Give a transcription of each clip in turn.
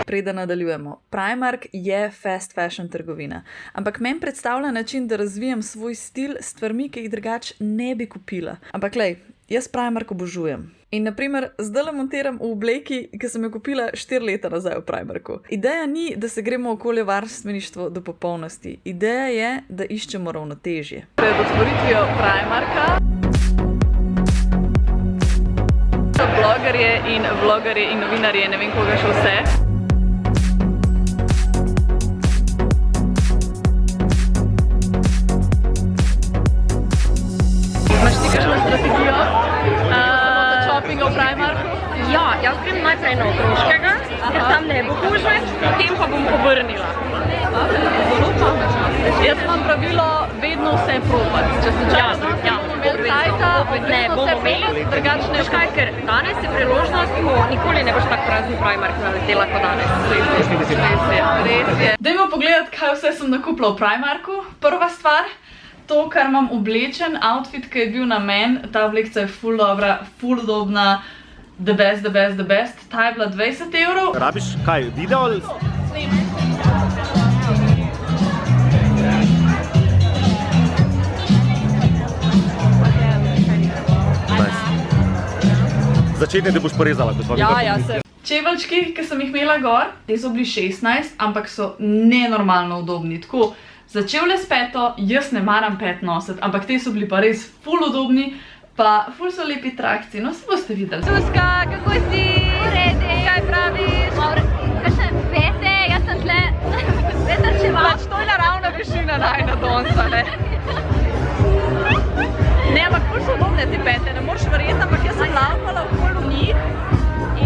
preden nadaljujemo. Primark je fast fashion trgovina, ampak meni predstavlja način, da razvijem svoj stil s stvarmi, ki jih drugače ne bi kupila. Ampak lej, jaz Primark obožujem. In naprimer, zdaj montiram v obleki, ki sem jo kupila 4 leta nazaj v Primarku. Ideja ni, da se gremo okoljevarstveništvo do popolnosti. Ideja je, da iščemo ravnotežje. Pred otvoritvijo Primarka so blogerje in vlogerje in novinarje, ne vem koga še vse. Imaš ti kakšno strategijo? V Primarku? Ja, jaz grem najprej na Otroškega, ker tam ne bo gužve, potem pa bom obrnila. Zelo pametno. Jaz imam pravilo vedno vse probati. Če se bomo imeli drugačne škaj, ker danes je priložnost, ko nikoli ne boš tak prazen Primark naletela kot danes. Res je. Dajmo pogledati, kaj vse sem nakupila v Primarku. Prva stvar, to, kar imam oblečen, outfit, ki je bil na meni, ta oblekca je ful dobra, ful udobna, the best. Ta je bila 20 €. Rabiš kaj, video ali? Začetne, da boš porezala, ko smo Ja, se. Čeveljčki, ki sem jih imela gor, te so bili 16, ampak so nenormalno udobni. Tako, za čevlje s peto, jaz ne maram pet nositi, ampak te so bili pa res ful udobni, pa ful so lepi trakci, no se boste videli. Suska, kako si? Uredi, kaj praviš? Kakšne pete, jaz sem tle, veter če imaš. To je naravna višina najna donca, ne? Ne, ampak ful so udobne te pete, ne moreš verjeti, ampak jaz sem laupala okoli njih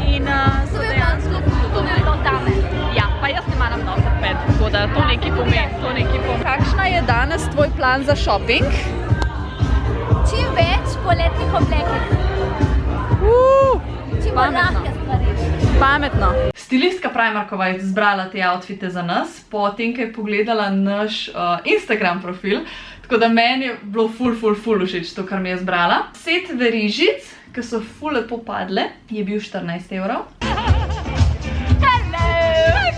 in so dejansko ful udobne. Ja, pa jaz ne maram nositi pet, tako da to nekaj pomeni, Kakšna je danes tvoj plan za shopping? Čim več poletnih oblekic. Čim bolj lahke stvari. Pametno. Stilistka Primarkova je izbrala te outfite za nas, potem, ko je pogledala naš Instagram profil, tako da meni je bilo ful všeč to, kar mi je izbrala. Set verižic, ki so ful lepo padle, je bil 14 €. Kaj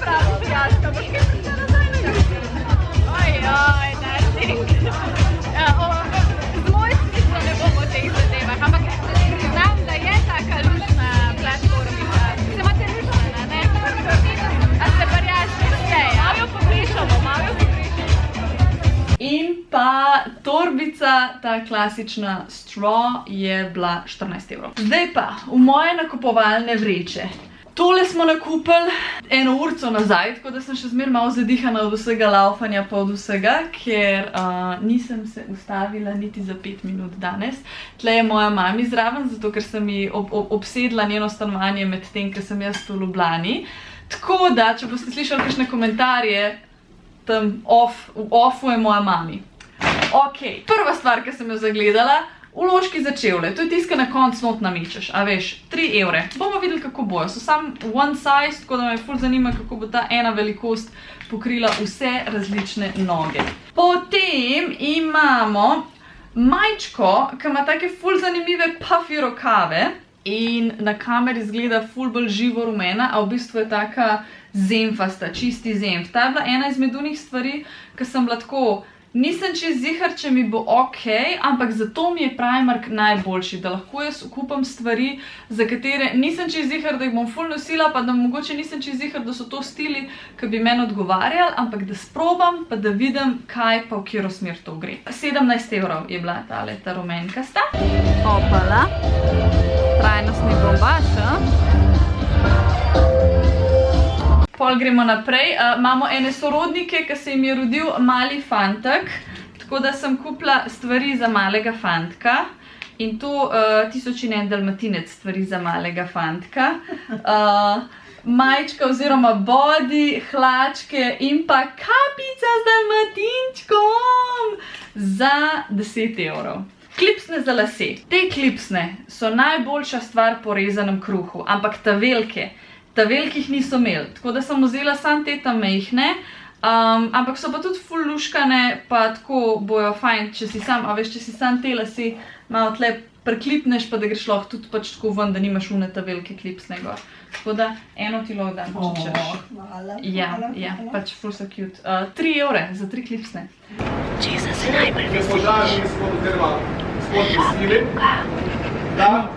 praviš, Jaška, boš kaj prišla nazaj na ljubi? Ojoj, darling. Z moj smislo ne bomo v teh zadevah, ampak znam, da je taka lušna platformica. Se imate lušna, ne? A ste parjaški, vse, ja? Malo jo pobrišamo. In pa torbica, ta klasična straw, je bila 14 €. Zdaj pa, v moje nakupovalne vreče. Tole smo nakupili 1 urico nazaj, tako da sem še zmer malo zadihana od vsega laufanja pa od vsega, ker nisem se ustavila niti za 5 minut danes. Tle je moja mami zraven, zato ker sem ji obsedla njeno stanovanje med tem, ker sem jaz v Ljubljani. Tako da, če boste slišali kakšne komentarje, tam v offu je moja mami. Ok, prva stvar, ki sem jo zagledala, vložki za čevlje, to je tisto, na koncu not namečeš, a veš, 3 €. Bomo videli, kako bojo, so samo one size, tako da me ful zanima, kako bo ta ena velikost pokrila vse različne noge. Potem imamo majčko, ki ima take ful zanimive puffy rokave in na kameri izgleda ful bolj živo rumena, a v bistvu je taka zenfasta, čisti zenf. Ta je bila ena izmed unih stvari, ki sem bila tako, nisem čez zihar, če mi bo ok, ampak zato mi je Primark najboljši, da lahko jaz kupam stvari, za katere nisem čez zihar, da jih bom ful nosila, pa da mogoče nisem čez zihar, da so to stili, ki bi meni odgovarjali, ampak da sprobam, pa da vidim, kaj pa v katero smer to gre. 17 € je bila ta rumenkasta. Opala, trajnostni bombaž, Pol gremo naprej, imamo ene sorodnike, ki se jim je rodil mali fantek, tako da sem kupila stvari za malega fantka in to 1001 dalmatinec stvari za malega fantka, majčka oziroma body, hlačke in pa kapica z dalmatinčkom za 10 €. Klipsne za lase. Te klipsne so najboljša stvar po rezanem kruhu, ampak ta velikih niso imeli, tako da sem vzela samo te ta majhne, ampak so pa tudi ful luškane, pa tako bojo fajn, če si sam te lase malo tle preklipneš, pa da greš lahko tudi pač tako ven, da nimaš une ta velike klipsne gor. Tako da eno ti lahko dam, če češ. Hvala. Ja, pač ful so cute. 3 evre za 3 klipsne. Česa se najbolj Požarni spod oziroma spod prisili, da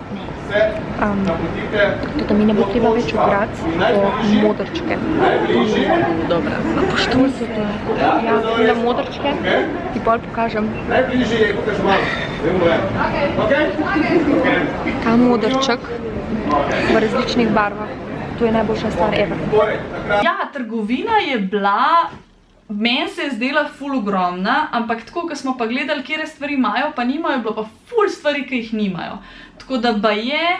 se napotite Tudi mi ne bo treba več obrati po modrčke. najbližje. Dobra. Poštulj so to. Ja, na modrčke ti bolj pokažem. Najbližje je, kot malo. Okay? Ta modrček v različnih barvah. To je najboljša stvar ever. Ja, trgovina je bila, meni se je zdela ful ogromna, ampak tako, ko smo pa gledali, kje stvari imajo, pa nimajo, je bilo pa ful stvari, ki jih nimajo. Tako da baje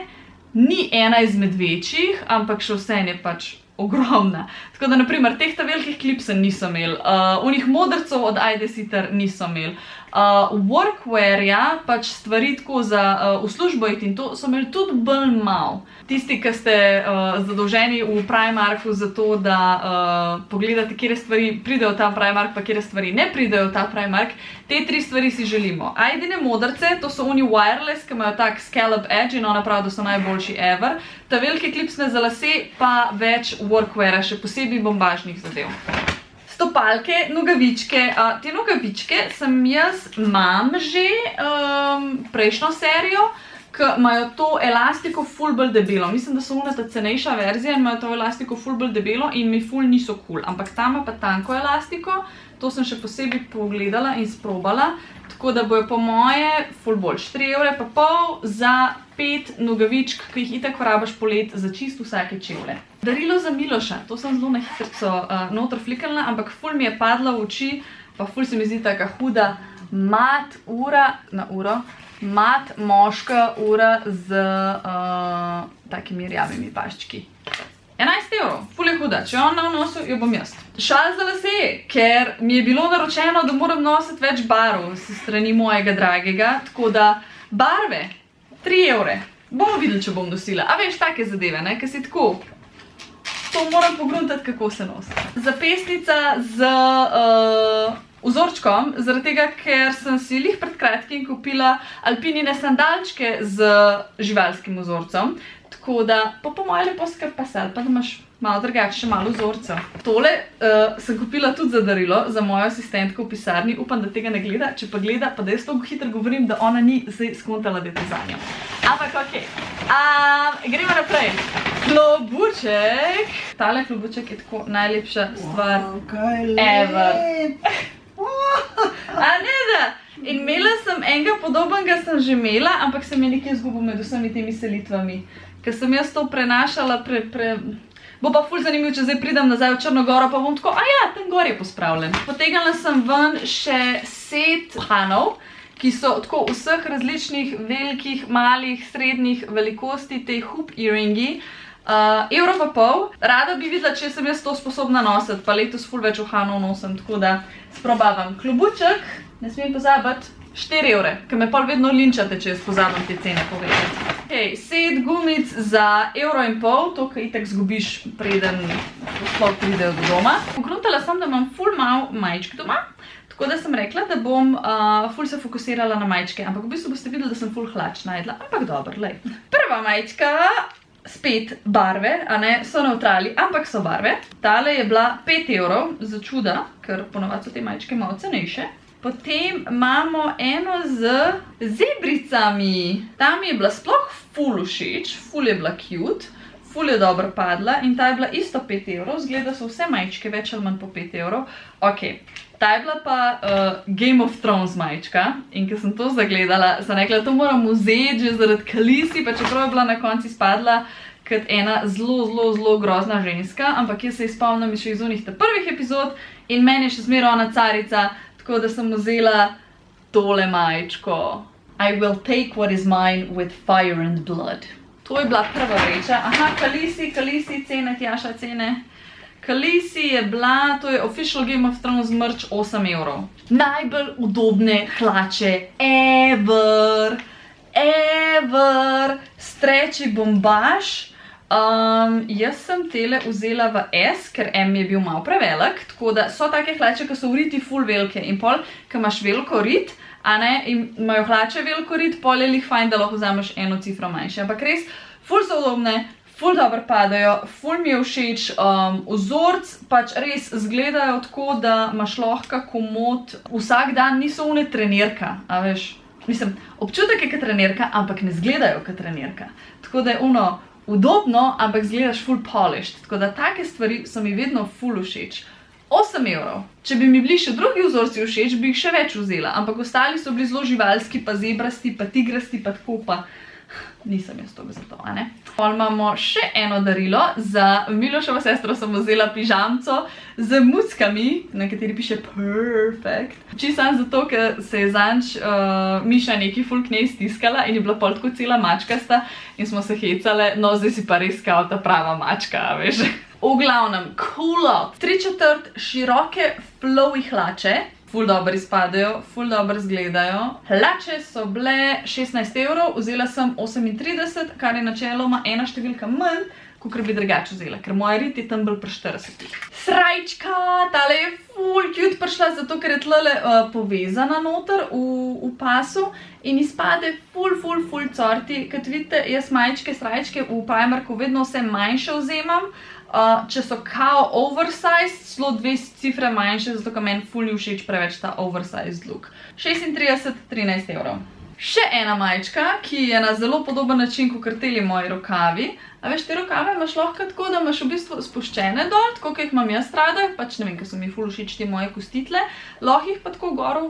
ni ena izmed večjih, ampak še vseeno je pač ogromna. Tako da, naprimer, teh ta velikih klipsen niso imeli, unih modrcov od iDesitter niso imeli. Workwearja, pač stvari tako za v službo iti in to, so imeli tudi bolj malo. Tisti, ki ste zadolženi v Primarku za to, da pogledate, kje stvari pridejo v ta Primark, pa kje stvari ne pridejo v ta Primark, te 3 stvari si želimo. Ajdine modrce, to so oni wireless, ki imajo tak scallop edge in ona pravi, da so najboljši ever. Ta velike klipsne za lase, pa več workweara, še posebej bombažnih zadev. Stopalke, nogavičke. Te nogavičke imam že prejšnjo serijo, ki imajo to elastiko ful bolj debelo. Mislim, da so ta cenejša verzija in imajo to elastiko ful bolj debelo in mi ful niso cool. Ampak ta ima pa tanko elastiko, to sem še posebej pogledala in sprobala, tako da bojo po moje ful boljš. 3,5 evra za 5 nogavičk, ki jih itak rabaš polet za čisto vsake čevlje. Darilo za Miloša, to sem zelo na hitrico noter fliknila, ampak ful mi je padla v oči, pa ful se mi zdi taka huda mat moška ura z takimi rjavimi paščki. 11 evrov, ful je huda, če on ne nosil, jo bom jaz. Šal za lase, ker mi je bilo naročeno, da moram nositi več barv s strani mojega dragega, tako da barve, 3 evre, bomo videli, če bom nosila. A veš, take zadeve, ne, ker si tako, to moram pogruntati, kako se nosi. Zapestnica z vzorčkom, zaradi tega, ker sem si lih pred kratkim kupila alpinine sandalčke z živalskim vzorcem, tako da po moje lepo skrb pasal, pa da imaš malo drugače, še malo vzorcev. Tole sem kupila tudi za darilo, za mojo asistentko v pisarni, upam, da tega ne gleda, če pa gleda, pa da jaz toliko hitro govorim, da ona ni zdaj skontala, da je to za njo. Ampak okej, gremo naprej. Klobuček. Tale klobuček je tako najlepša stvar ever. A ne da? In imela sem enega podobnega, sem že imela, ampak sem je nekaj izgubil med vsemi temi selitvami. Ker sem jaz to prenašala Bo pa ful zanimiv, če zdaj pridem nazaj v Črnogoro, pa bom tako, tam gor je pospravljen. Potegnila sem ven še set hanov, ki so tako vseh različnih velikih, malih, srednjih velikosti, te hoop earringi. 1,5 evra. Rada bi videla, če sem jaz to sposobna nositi, pa letos ful več hanov nosim, tako da sprobavam. Klobuček, ne smem pozabiti, 4 evre, ker me pol vedno linčate, če jaz pozabim te cene povedati. Set gumic za 1,5 evra, to, ki itak zgubiš, preden sploh pridejo do doma. Pogruntala sem, da imam ful mal majčk doma, tako da sem rekla, da bom ful se fokusirala na majčke, ampak v bistvu boste videli, da sem ful hlač najdla, ampak dobro, lej. Prva majčka, spet barve, a ne, so neutrali, ampak so barve. Tale je bila 5 evrov, za čuda, ker ponovadi so te majčke malo cenejše. Potem imamo eno z zebricami. Ta mi je bila sploh ful všeč, ful je bila cute, ful je dobro padla in ta je bila isto 5 evrov, zgleda so vse majčke več ali manj po 5 evrov. Ta je bila pa Game of Thrones majčka in ko sem to zagledala, sem rekla, to moram vzeti že zaradi Khaleesi, pa čeprav je bila na konci spadla kot ena zelo grozna ženska, ampak jaz se spomnim še iz unih prvih epizod in meni je še zmeraj ona carica, tako da sem vzela tole majčko. I will take what is mine with fire and blood. To je bila prva vreča. Khaleesi, cene, Tjaša, cene. Khaleesi je bila, to je official Game of Thrones merch, 8 evrov. Najbolj udobne hlače ever. Stretchy bombaž. Jaz sem tele vzela v S, ker M je bil malo prevelik, tako da so take hlače, ki so v riti ful velike in pol, ki imaš veliko rit, a ne, in imajo hlače veliko rit, pol je lih fajn, da lahko vzameš eno cifro manjše, ampak res, ful so udobne, Ful dobro padajo, ful mi je všeč, vzorc pač res izgledajo tako, da imaš lahko komot vsak dan, niso one trenirka, a veš. Mislim, občutek je kot trenirka, ampak ne izgledajo kot trenirka. Tako da je udobno, ampak izgledaš ful polished. Tako da take stvari so mi vedno ful všeč. 8 €. Če bi mi bili še drugi vzorci všeč, bi jih še več vzela, ampak ostali so bili zelo živalski, pa zebrasti, pa tigrasti, pa tako pa. Nisem jaz toliko za to, a ne? Pol imamo še eno darilo, za Milošovo sestro sem vzela pižamco z muckami, na kateri piše perfect. Čisto zato, ker se je zanč Miša neki ful k njej stiskala in je bila pol tako cela mačkasta in smo se hecale, no zdaj si pa res kao ta prava mačka, a veš. V glavnem, Kulot. 3/4 široke flowy hlače. Ful dobro izpadajo, ful dobro izgledajo. Hlače so bile 16 €, vzela sem 38, kar je načeloma ena številka manj, kakor bi drugače vzela, ker moja rit je tam bolj pri 40. Srajčka, tale je ful cute prišla, zato ker je tlele povezana noter v pasu in izpade ful corti. Kot vidite, jaz majčke, srajčke v Primarku vedno vse manjše vzemam. Če so kao oversized, zelo 2 cifre manjše, zato ker meni ful ni všeč preveč ta oversized look. 36, 13 €. Še ena majčka, ki je na zelo podoben način kot teli moji rokavi. A veš, te rokave imaš lahko tako, da imaš v bistvu spuščene dol, tako kot jih imam jaz rada, pač ne vem, ker so mi ful všeč te moje kostitle, lahko jih pa tako gor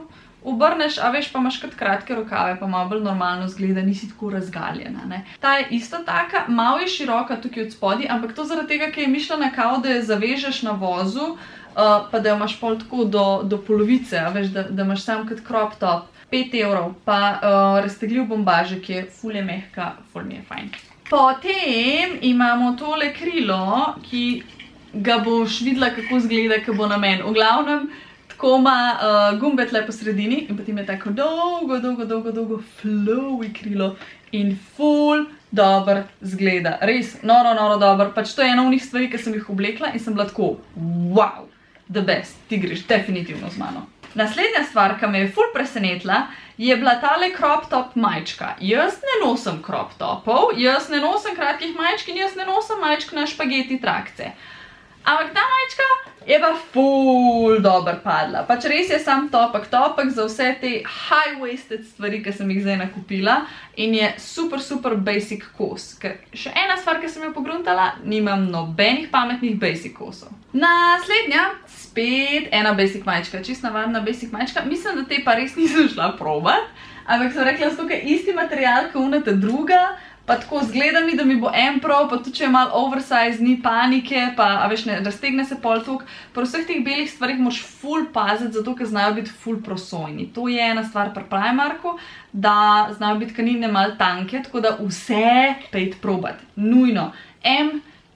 obrneš, a veš, pa imaš kot kratke rokave, pa malo bolj normalno zgleda, nisi tako razgaljena, ne. Ta je isto taka, malo je široka tukaj od spodaj, ampak to zaradi tega, ker je mišljena kao, da jo zavežeš na vozu, pa da jo imaš pol tako do polovice, a veš, da imaš sam kot crop top. 5 €, pa raztegljiv bombažek je, ful je mehka, ful mi je fajn. Potem imamo tole krilo, ki ga boš videla, kako izgleda, ko bo na meni. V glavnem, tako ima gumbe tle po sredini in potem je tako dolgo flowy krilo in ful dobro izgleda. Res, noro dobro. Pač to je ena unih stvari, ki sem jih oblekla in sem bila tako, wow, the best, ti greš definitivno z mano. Naslednja stvar, ki me je ful presenetila, je bila tale crop top majčka. Jaz ne nosim crop topov, jaz ne nosim kratkih majčk in jaz ne nosim majčk na špageti trakce. Ampak ta majčka je pa ful dobro padla. Pač res je sam topek za vse te high-waisted stvari, ki sem jih zdaj nakupila in je super basic kos. Ker še ena stvar, ki sem jo pogruntala, nimam nobenih pametnih basic kosov. Naslednja, spet ena basic majčka, čist navadna basic majčka. Mislim, da te pa res nisem šla probat, ampak sem rekla, da je isti material, kot unata druga, pa tako zgleda mi, da mi bo en prav, pa tudi če je malo oversize, ni panike, pa a veš, ne raztegne se pol toliko. Pri vseh teh belih stvarih moraš ful paziti, zato ker znajo biti ful prosojni. To je ena stvar pri Primarku, da znajo biti tkanine malo tanke, tako da vse pejt probat. Nujno.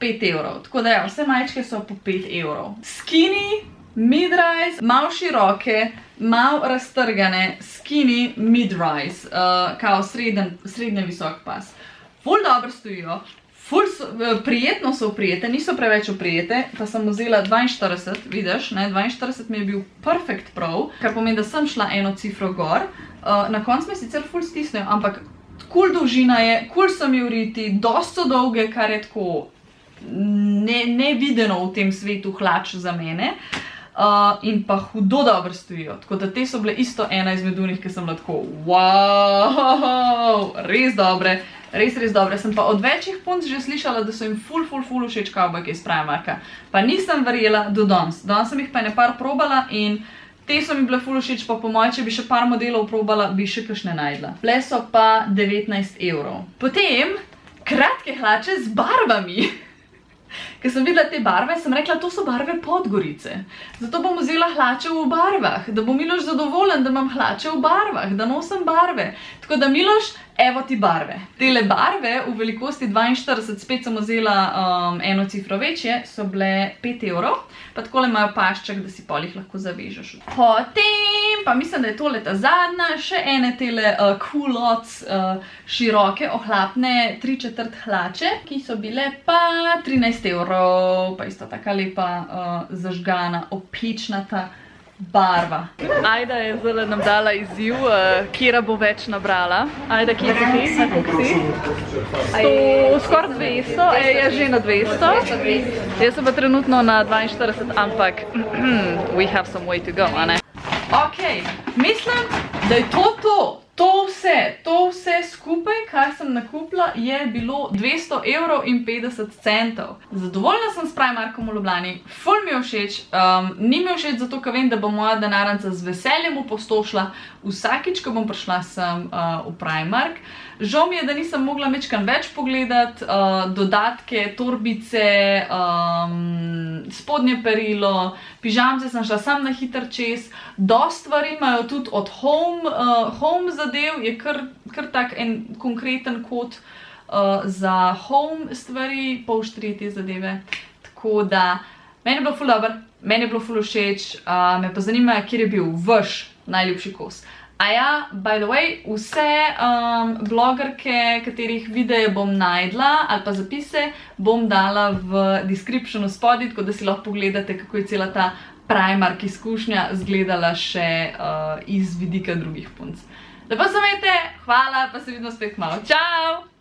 5 €. Tako da ja, vse majčke so po 5 €. Skinny, mid-rise, malo široke, malo raztrgane, skinny, mid-rise, kao srednje visok pas. Ful dobro stojijo, prijetno so oprijete, niso preveč oprijete, pa sem vzela 42, vidiš, ne, 42 mi je bil perfekt prav, kar pomeni, da sem šla eno cifro gor, na koncu me sicer ful stisnejo, ampak kul dolžina je, kul so mi v riti, dosto dolge, kar je tako nevideno v tem svetu hlač za mene. In pa hudo dobro stojijo, tako da te so bile isto ena izmed unih, ki sem bila tako, wow, res dobre, res dobre. Sem pa od večjih punc že slišala, da so jim ful všeč kavbojke iz Primarka, pa nisem verjela do danes. Danes sem jih pa ene par probala in te so mi bile ful všeč, pa po moje, če bi še par modelov probala, bi še kakšne najdla. Bile so pa 19 €. Potem kratke hlače z barvami. Ker sem videla te barve, sem rekla, to so barve Podgorice. Zato bom vzela hlače v barvah, da bo Miloš zadovoljen, da imam hlače v barvah, da nosim barve. Tako da Miloš, evo ti barve. Tele barve v velikosti 42, spet sem vzela eno cifro večje, so bile 5 €, pa takole imajo pašček, da si pol jih lahko zavežeš. Potem pa mislim, da je tole ta zadnja, še ene tele Kulots široke, ohlapne 3/4 hlače, ki so bile pa 13 €, pa isto taka lepa zažgana, opečnata barva. Ajda je zdaj nam dala izziv, kjera bo več nabrala. Ajda, kje si ti? Na koliko si? Skoraj 200, je že na 200. Jaz sem pa trenutno na 42, ampak we have some way to go, a ne? Ok, mislim, da je to vse skupaj, kar sem nakupila, je bilo 200 € in 50 centov. Zadovoljna sem s Primarkom v Ljubljani, ful mi je všeč, ni mi všeč zato, ker vem, da bo moja denarnica z veseljem upostošila vsakič, ko bom prišla sem v Primark. Žal mi je, da nisem mogla mečkan več pogledati, dodatke, torbice, spodnje perilo, pižamce sem šla sam na hiter čez, dosti stvari imajo tudi od home zadev, je kar tak en konkreten kod za home stvari, polštri te zadeve, tako da meni je bilo ful dobro, meni je bilo ful všeč, me pa zanima, kjer je bil vaš najljubši kos. A ja, by the way, vse blogerke, katerih videe bom najdla ali pa zapise, bom dala v descriptionu spodaj, tako da si lahko pogledate, kako je cela ta Primark izkušnja izgledala še iz vidika drugih punc. Lepo se imejte, hvala, pa se vidimo spet kmalu. Čau!